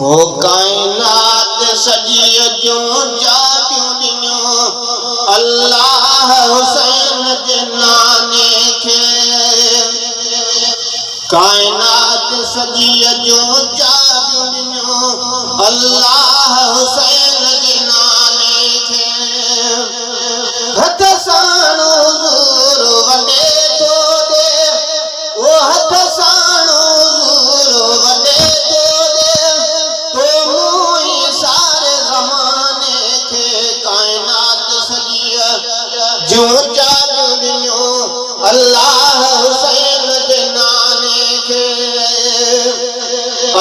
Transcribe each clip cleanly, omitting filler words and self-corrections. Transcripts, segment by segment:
ओ कायनात सॼी जो जाबियूं ॾिनो अल्लाह हुसैन जे नाने खे। कायनात सॼी जो जाबियूं ॾिनो अल्लाह हुसैन जे नाने खे। हथ सां हुज़ूर वॾे थो ॾे, ओ हथ सां हुज़ूर वॾे थो ॾे, तो मूं सारे ज़माने खे। कायनात सॼी जो जाबियूं ॾिनो अल्लाह हुसैन जे नाने खे।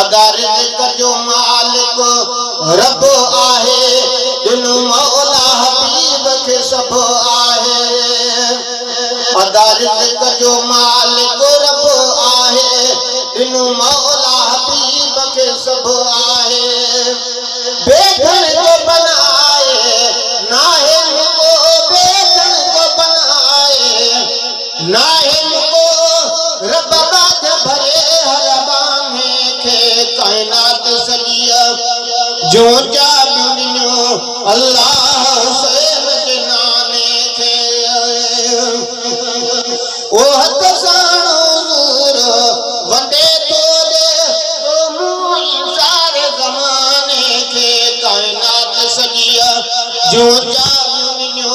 अदा रिज़्क़ जो मालिक रब आहे, ॾिनो मौला हबीब खे सभु आहे। अदा रिज़्क़ जो मालिक रब आहे, ॾिनो मौला हबीब खे सभु आहे। बेघर को बनाए नाहे को, बेघर को बनाए नाहे को, रब बाध भरे हर बाने खे। कायनात सॼी जो जाबियूं ॾिनो अल्लाह हुसैन जे नाने खे। ओ हथ सां हुज़ूर वॾे थो ॾे, तो मूं सारे ज़माने खे। कायनात सॼी जो जाबियूं ॾिनो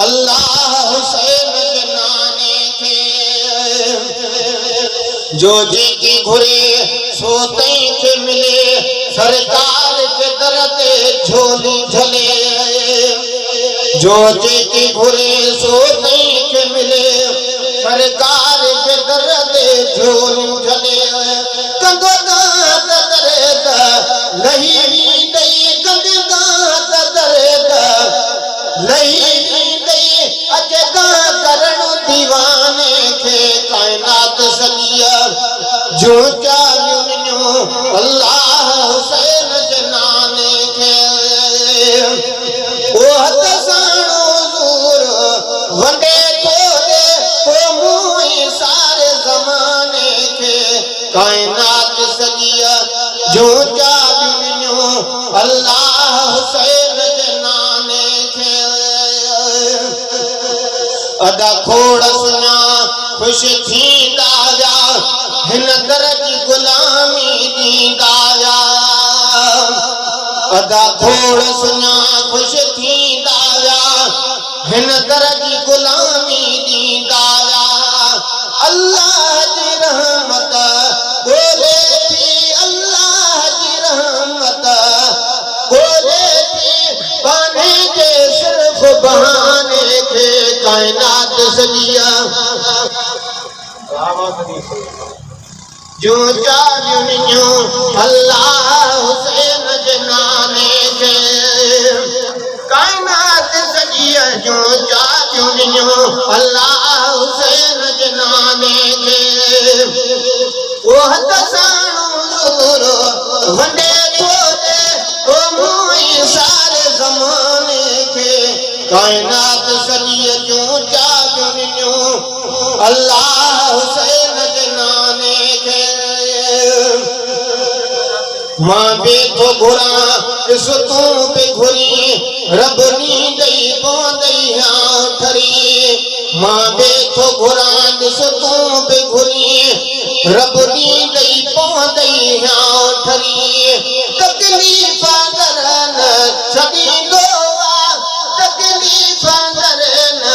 अल्लाह हुसैन जे नाने खे। जो जेकी घुरे सो तई खे मिले, सरकार के दर ते झोली झले। जो जेकी घुरे सो तई खे मिले, सरकार के दर ते झोली झले। कंदो दात दरे द लही ॾई, कंदो दात दरे द लही ॾई, अचे करण दीवाने खे। कायनात सॼी जो जाबियूं ॾिनो अल्लाह हुसैन जे नाने खे। ओ हथ सां हुज़ूर वॾे थो ॾे, तो मूं सारे ज़माने खे। कायनात सॼी जो जाबियूं ॾिनो अल्लाह हुसैन जे नाने खे। अदा खोड़ सुञा ख़ुशि थींदा विया, हिन दर जी ग़ुलामी ॾींदा विया। अदा खोड़ सुञा ख़ुशि थींदा विया, हिन दर जी ग़ुलामी ॾींदा विया। अल्लाह जी रहमत ॻोल्हे थी, अल्लाह जी रहमत ॻोल्हे थी, बाने जे सिर्फ़ बहाने खे। कायनात सॼी जो जाबियूं ॾिनो अल्लाह हुसैन जे नाने खे। कायनात सॼी जो जाबियूं ॾिनो अल्लाह हुसैन जे नाने खे। ओ हथ सां हुज़ूर वॾे थो ॾे, तो मूं सारे ज़माने खे। कायनात सॼी जो जाबियूं ॾिनो अल्लाह हुसैन जे नाने खे। मां बेठो घुरां ॾिस तूं बि घुरी, रब नींदई पवंदई ठरी। मां बेठो घुरां ॾिस तूं बि घुरी, रब नींदई पवंदई ठरी। तकलीफ़ दर न छॾींदो आहे, तकलीफ़ दर न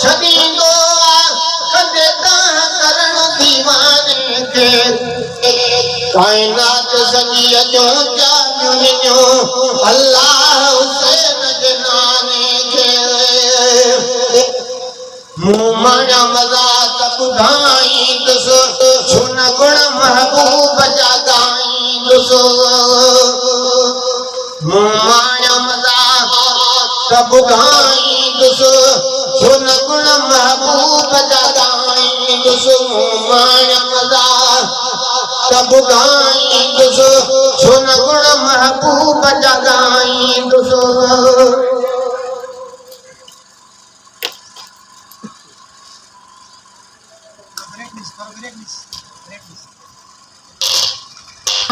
छॾींदो आहे, कंदे करण दीवाने खे। कायनात सॼी जो जाबियूं ॾिनो अल्लाह हुसैन जे नाने खे। मूं माणिया मज़ा त ॿुधाईंदुसि, छो न गुण महबूब जा ॻाईंदुसि। मूं माणिया मज़ा त ॿुधाईंदुसि, छो न गुण महबूब जा ॻाईंदुसि। मूं माणिया मज़ा त ॿुधाईंदुसि, छो न गुण महबूब जा ॻाईंदुसि।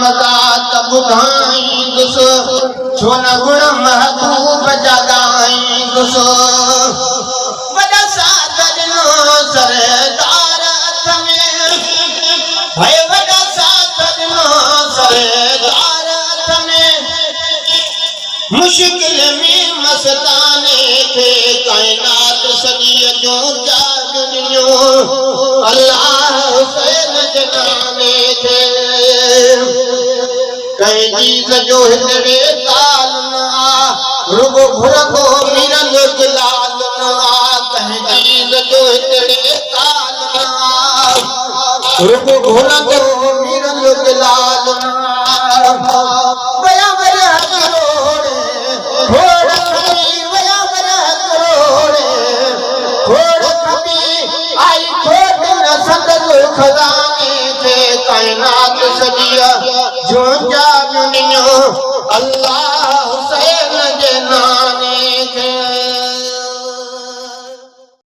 मज़ात ॿुधाईंदुसि छो न गुण महबूब जा ॻाईंदुसि वॾा साथ ॾिनो सरदार हथ में हाय वॾा साथ ॾिनो सरदार हथ में मुश्किल में मस्ताने खे काइनात सॼी जूं त्याग ॾिनो अल्लाह हुसैन जे नाले खे कंहिं चीज़ जो हिकिड़े ताल न आ रुगो घुरंदो मिरल गुलाल न आ कंहिं चीज़ जो हिकिड़े ताल न आ रुगो घुरंदो मिरल गुलाल न आ वया वया करोड़े खोड़ खपी वया वया करोड़े खोड़ खपी आई खोट न संदल खज़ाने खे काइनात सॼी जूं जा ॾिनो अल्लाह